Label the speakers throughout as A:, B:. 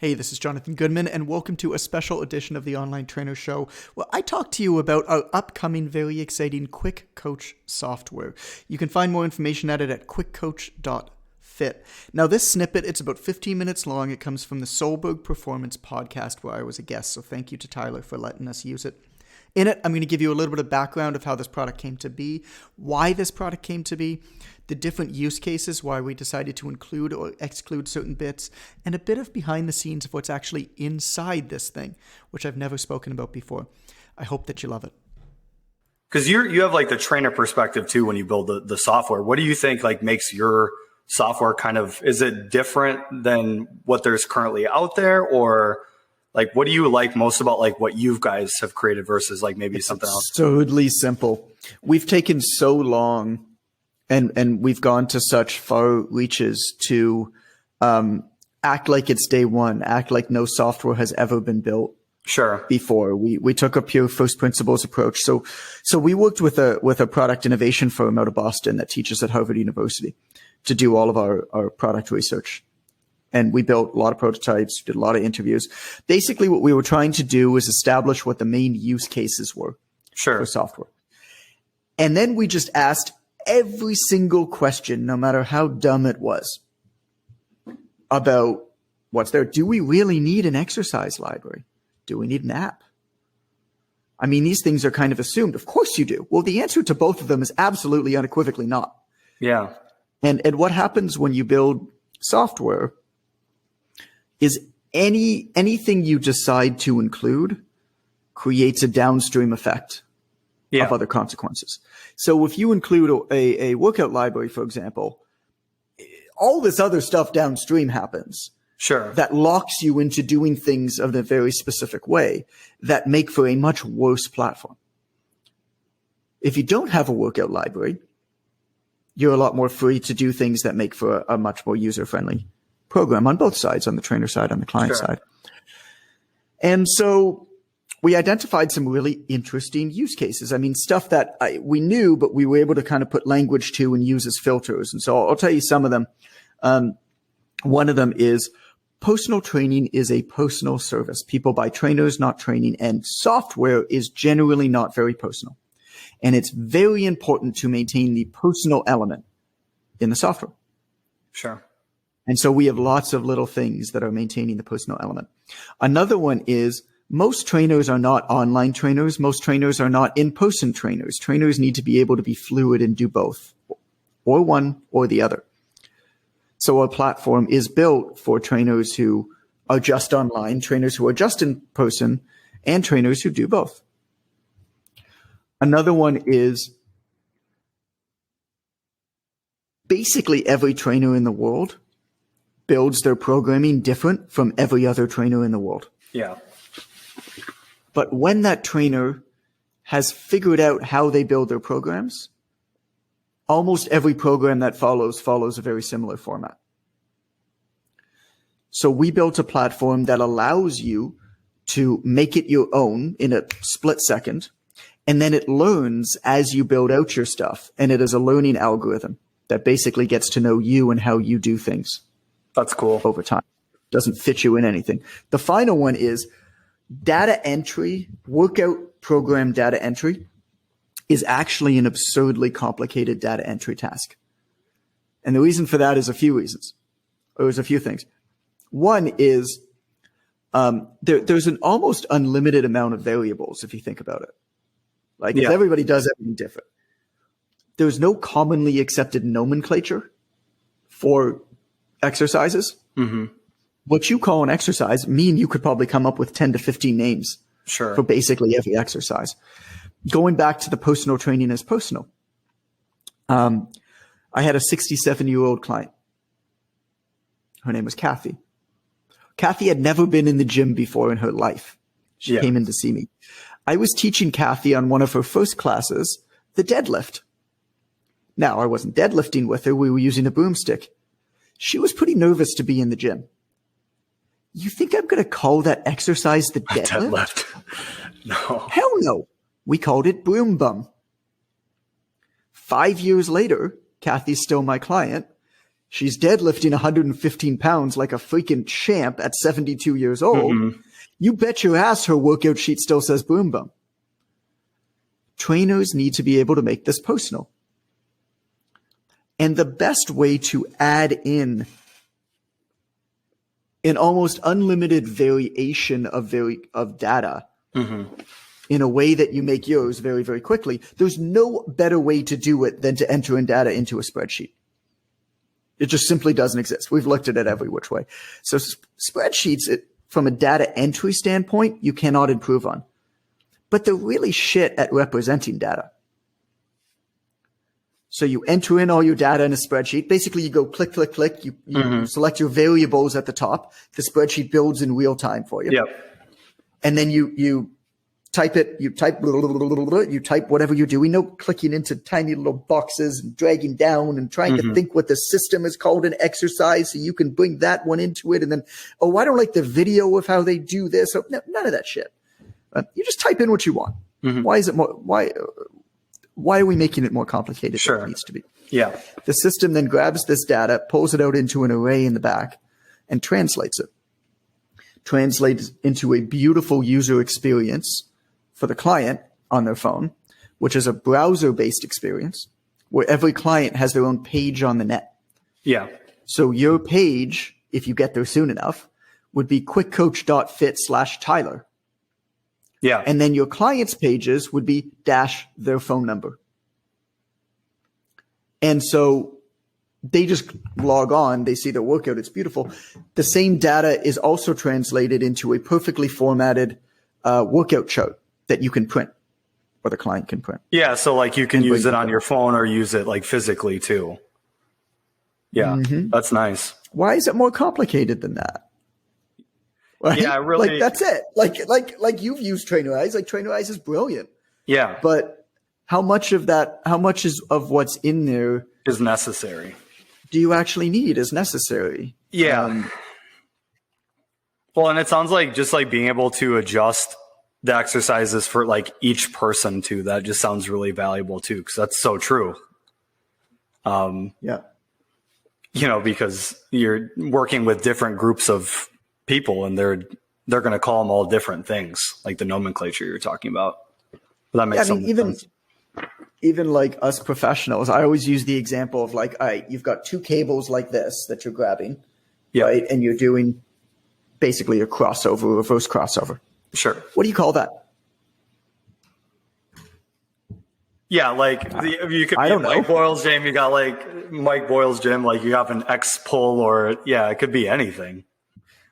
A: Hey, this is Jonathan Goodman, and welcome to a special edition of the Online Trainer Show, where I talk to you about our upcoming, very exciting QuickCoach software. You can find more information at it at QuickCoach.fit. Now, this snippet, it's about 15 minutes long. It comes from the Solberg Performance podcast, where I was a guest, so thank you to Tyler for letting us use it. In it, I'm going to give you a little bit of background of how this product came to be, why this product came to be, the different use cases, why we decided to include or exclude certain bits, and a bit of behind the scenes of what's actually inside this thing, which I've never spoken about before. I hope that you love it.
B: Because you have like the trainer perspective too when you build the software. What do you think like makes your software kind of, is it different than what there's currently out there, or like, what do you like most about like what you guys have created versus like maybe something else?
A: Absurdly simple. We've taken so long and we've gone to such far reaches to act like it's day one, act like no software has ever been built before. We took a pure first principles approach. So we worked with a product innovation firm out of Boston that teaches at Harvard University to do all of our product research. And we built a lot of prototypes, did a lot of interviews. Basically, what we were trying to do was establish what the main use cases were for software. And then we just asked every single question, no matter how dumb it was, about what's there. Do we really need an exercise library? Do we need an app? I mean, these things are kind of assumed. Of course you do. Well, the answer to both of them is absolutely unequivocally not.
B: Yeah.
A: And what happens when you build software is anything you decide to include creates a downstream effect of other consequences. So if you include a workout library, for example, all this other stuff downstream happens. That locks you into doing things of a very specific way that make for a much worse platform. If you don't have a workout library, you're a lot more free to do things that make for a much more user-friendly program on both sides, on the trainer side, on the client side. And so we identified some really interesting use cases. I mean, stuff that we knew, but we were able to kind of put language to and use as filters. And so I'll tell you some of them. One of them is personal training is a personal service. People buy trainers, not training, and software is generally not very personal. And it's very important to maintain the personal element in the software. And so we have lots of little things that are maintaining the personal element. Another one is most trainers are not online trainers. Most trainers are not in-person trainers. Trainers need to be able to be fluid and do both, or one or the other. So our platform is built for trainers who are just online, trainers who are just in person, and trainers who do both. Another one is basically every trainer in the world builds their programming different from every other trainer in the world. But when that trainer has figured out how they build their programs, almost every program that follows a very similar format. So we built a platform that allows you to make it your own in a split second, and then it learns as you build out your stuff, and it is a learning algorithm that basically gets to know you and how you do things.
B: That's cool.
A: Over time. Doesn't fit you in anything. The final one is data entry, workout program data entry is actually an absurdly complicated data entry task. And the reason for that is a few reasons. There's a few things. One is there's an almost unlimited amount of variables if you think about it. Like if everybody does everything different. There's no commonly accepted nomenclature for exercises. What you call an exercise you could probably come up with 10 to 15 names for basically every exercise. Going back to the personal training as personal. I had a 67-year-old client. Her name was Kathy. Kathy had never been in the gym before in her life. She came in to see me. I was teaching Kathy on one of her first classes, the deadlift. Now, I wasn't deadlifting with her. We were using a broomstick. She was pretty nervous to be in the gym. You think I'm going to call that exercise the deadlift?
B: No.
A: Hell no. We called it broom bum. 5 years later, Kathy's still my client. She's deadlifting 115 pounds like a freaking champ at 72 years old. You bet your ass her workout sheet still says boom bum. Trainers need to be able to make this personal. And the best way to add in an almost unlimited variation of data in a way that you make yours very, very quickly, there's no better way to do it than to enter in data into a spreadsheet. It just simply doesn't exist. We've looked at it every which way. So spreadsheets, from a data entry standpoint, you cannot improve on. But they're really shit at representing data. So you enter in all your data in a spreadsheet. Basically, you go click, click, click. You select your variables at the top. The spreadsheet builds in real time for you.
B: Yep.
A: And then you type it. You type whatever you're doing. No clicking into tiny little boxes and dragging down and trying to think what the system is called an exercise so you can bring that one into it. And then, oh, I don't like the video of how they do this. So, no, none of that shit. You just type in what you want. Why is it more? Why are we making it more complicated than it needs to be?
B: Yeah.
A: The system then grabs this data, pulls it out into an array in the back, and translates it. Translates into a beautiful user experience for the client on their phone, which is a browser-based experience where every client has their own page on the net.
B: Yeah.
A: So your page, if you get there soon enough, would be QuickCoach.fit/Tyler.
B: Yeah.
A: And then your clients' pages would be dash their phone number. And so they just log on, they see their workout, it's beautiful. The same data is also translated into a perfectly formatted workout chart that you can print, or the client can print.
B: Yeah, so like you can use it on your phone or use it like physically too. Yeah, that's nice.
A: Why is it more complicated than that? Right?
B: Yeah, really.
A: Like that's it. Like you've used Trainerize. Like Trainerize is brilliant.
B: Yeah.
A: But how much of what's in there
B: is necessary?
A: Do you actually need is necessary?
B: Yeah. Well, and it sounds like just like being able to adjust the exercises for like each person too. That just sounds really valuable too, because that's so true.
A: Yeah.
B: You know, because you're working with different groups of people and they're going to call them all different things, like the nomenclature you're talking about. But that makes sense. Even like us professionals, I always use the example of like, all right, you've got two cables like this that you're grabbing, right? And you're doing basically a crossover, reverse crossover. Sure. What do you call that? Yeah, like you could be Mike Boyle's gym. You got like Mike Boyle's gym, like you have an X pull, or it could be anything.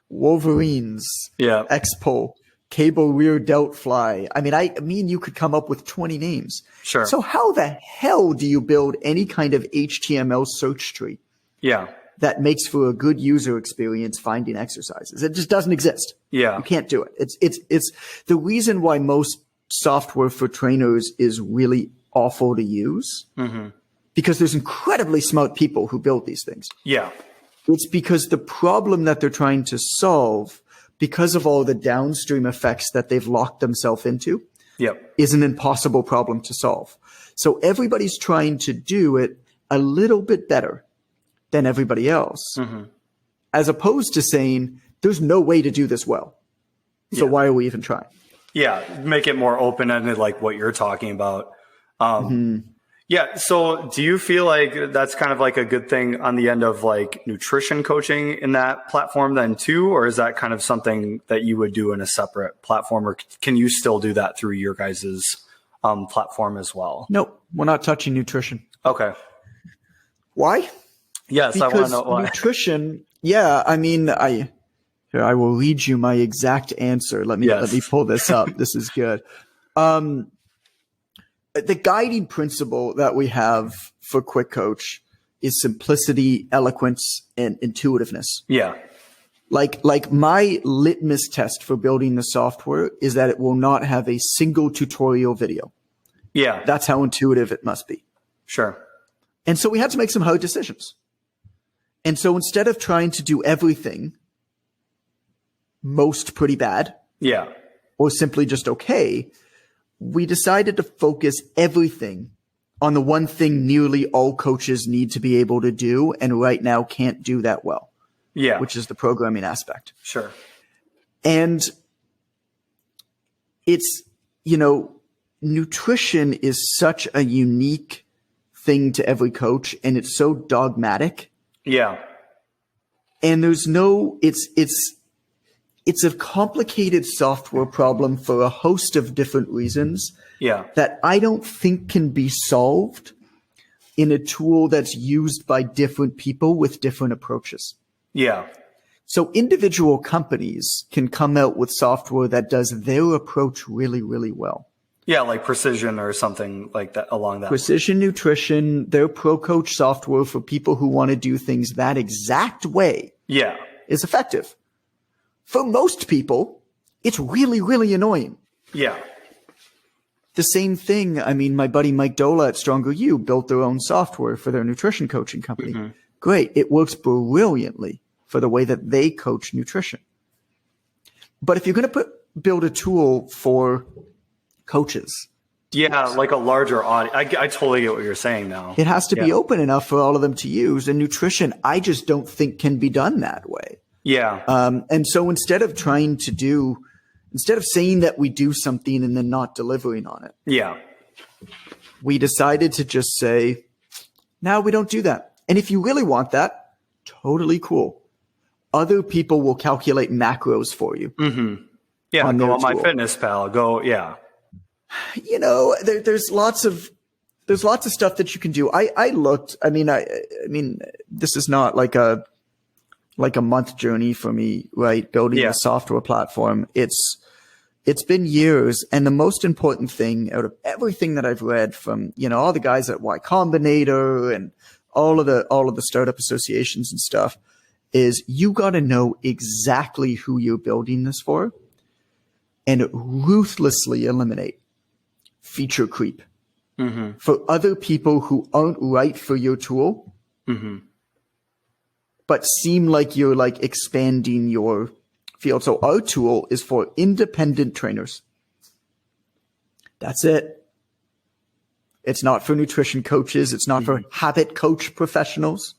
A: Wolverines, X pull, cable rear delt fly. I mean, you could come up with 20 names.
B: Sure.
A: So how the hell do you build any kind of HTML search tree?
B: Yeah.
A: That makes for a good user experience finding exercises. It just doesn't exist.
B: Yeah.
A: You can't do it. It's the reason why most software for trainers is really awful to use, because there's incredibly smart people who build these things.
B: Yeah.
A: It's because the problem that they're trying to solve, because of all the downstream effects that they've locked themselves into, is an impossible problem to solve. So everybody's trying to do it a little bit better than everybody else, as opposed to saying, there's no way to do this well. So why are we even trying? Yeah,
B: make it more open-ended, like what you're talking about. Yeah. So do you feel like that's kind of like a good thing on the end of like nutrition coaching in that platform then too? Or is that kind of something that you would do in a separate platform, or can you still do that through your guys's platform as well?
A: Nope. We're not touching nutrition.
B: Okay.
A: Why?
B: Yes.
A: Because
B: I want to know why.
A: Nutrition. Yeah. I mean, I will read you my exact answer. Let me pull this up. This is good. The guiding principle that we have for QuickCoach is simplicity, eloquence, and intuitiveness.
B: Yeah.
A: Like my litmus test for building the software is that it will not have a single tutorial video.
B: Yeah.
A: That's how intuitive it must be.
B: Sure.
A: And so we had to make some hard decisions. And so instead of trying to do everything most pretty bad, or simply just okay, we decided to focus everything on the one thing nearly all coaches need to be able to do, and right now can't do that well.
B: Yeah.
A: Which is the programming aspect.
B: Sure.
A: And it's, nutrition is such a unique thing to every coach, and it's so dogmatic.
B: Yeah.
A: And there's it's a complicated software problem for a host of different reasons.
B: Yeah.
A: That I don't think can be solved in a tool that's used by different people with different approaches.
B: Yeah.
A: So individual companies can come out with software that does their approach really, really well.
B: Yeah, like Precision or something like that along that.
A: Precision Nutrition, their ProCoach software for people who want to do things that exact way is effective. For most people, it's really, really annoying.
B: Yeah.
A: The same thing, my buddy Mike Dola at Stronger You built their own software for their nutrition coaching company. Mm-hmm. Great. It works brilliantly for the way that they coach nutrition. But if you're going to build a tool for coaches.
B: Yeah, like a larger audience. I totally get what you're saying now.
A: It has to be open enough for all of them to use. And nutrition, I just don't think can be done that way.
B: Yeah.
A: And so instead of saying that we do something and then not delivering on it.
B: Yeah.
A: We decided to just say, no, we don't do that. And if you really want that, totally cool. Other people will calculate macros for you.
B: Mm-hmm. Yeah. Go on MyFitnessPal. Go. Yeah.
A: There's lots of stuff that you can do. I looked, this is not like a month journey for me, right? Building a software platform. It's been years. And the most important thing out of everything that I've read from, all the guys at Y Combinator and all of the startup associations and stuff is you got to know exactly who you're building this for and ruthlessly eliminate feature creep for other people who aren't right for your tool, but seem like you're like expanding your field. So our tool is for independent trainers. That's it. It's not for nutrition coaches. It's not for habit coach professionals.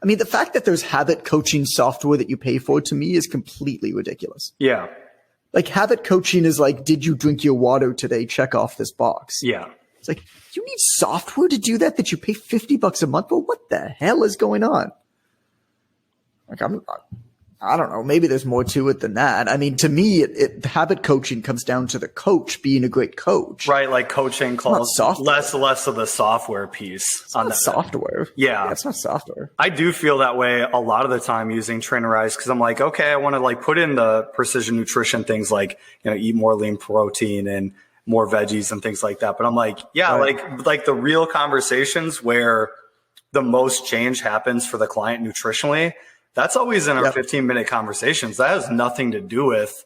A: The fact that there's habit coaching software that you pay for, to me, is completely ridiculous.
B: Yeah.
A: Like habit coaching is like, did you drink your water today? Check off this box.
B: Yeah.
A: It's like, you need software to do that you pay $50 a month for? What the hell is going on? Like, I don't know. Maybe there's more to it than that. To me, habit coaching comes down to the coach being a great coach.
B: Right. Like coaching calls less of the software piece.
A: It's on not software.
B: Yeah.
A: It's not software.
B: I do feel that way a lot of the time using Trainerize because I'm like, okay, I want to like put in the precision nutrition things like, eat more lean protein and more veggies and things like that. But I'm like, like the real conversations where the most change happens for the client nutritionally, that's always in our 15-minute conversations. That has nothing to do with,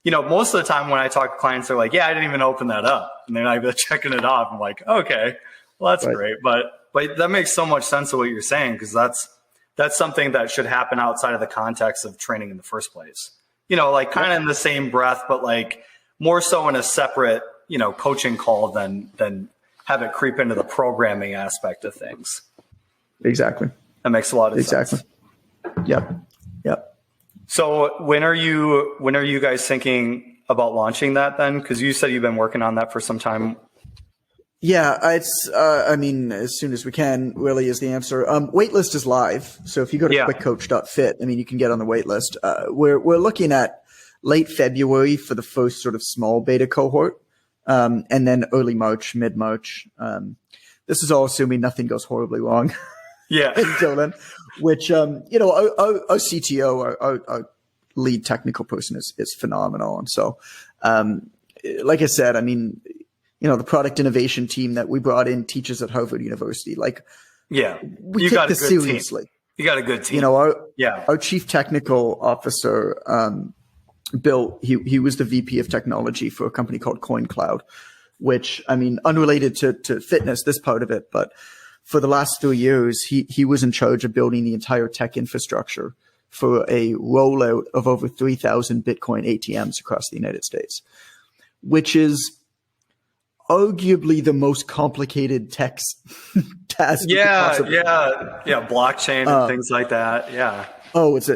B: most of the time when I talk to clients, they're like, yeah, I didn't even open that up. And then I'm checking it off. I'm like, okay, well, that's great. But that makes so much sense of what you're saying, because that's something that should happen outside of the context of training in the first place. Like kind of in the same breath, but like more so in a separate, coaching call than have it creep into the programming aspect of things.
A: Exactly.
B: That makes a lot of sense.
A: Yep.
B: So when are you guys thinking about launching that then? Because you said you've been working on that for some time.
A: Yeah, it's, as soon as we can really is the answer. Waitlist is live. So if you go to QuickCoach.fit, you can get on the waitlist. We're looking at late February for the first sort of small beta cohort. And then early March, mid-March. This is all assuming nothing goes horribly wrong.
B: Yeah.
A: Until then, which, our CTO, our lead technical person is phenomenal. And so, like I said, the product innovation team that we brought in teaches at Harvard University. Like, we take this seriously.
B: Team. You got a good team.
A: Our chief technical officer, Bill, he was the VP of technology for a company called CoinCloud, which, unrelated to fitness, this part of it, but for the last 3 years, he was in charge of building the entire tech infrastructure for a rollout of over 3,000 Bitcoin ATMs across the United States, which is arguably the most complicated task.
B: Blockchain and things like that. Yeah.
A: Oh, it's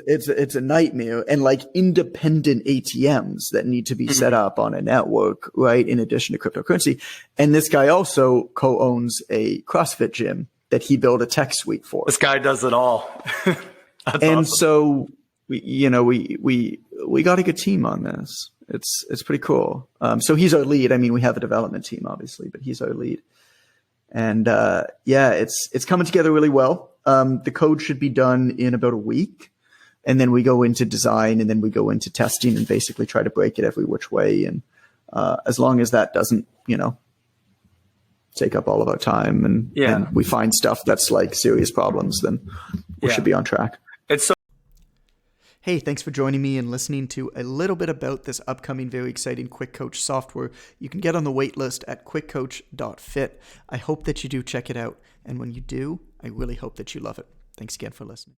A: a nightmare, and like independent ATMs that need to be set up on a network, right? In addition to cryptocurrency. And this guy also co-owns a CrossFit gym that he built a tech suite for.
B: This guy does it all. That's
A: and
B: awesome.
A: So we got a good team on this. It's pretty cool. So he's our lead. I mean, we have a development team obviously, but he's our lead. And it's coming together really well. The code should be done in about a week, and then we go into design, and then we go into testing and basically try to break it every which way. And as long as that doesn't, take up all of our time and we find stuff that's like serious problems, then we should be on track. Hey, thanks for joining me and listening to a little bit about this upcoming, very exciting QuickCoach software. You can get on the waitlist at QuickCoach.fit. I hope that you do check it out. And when you do, I really hope that you love it. Thanks again for listening.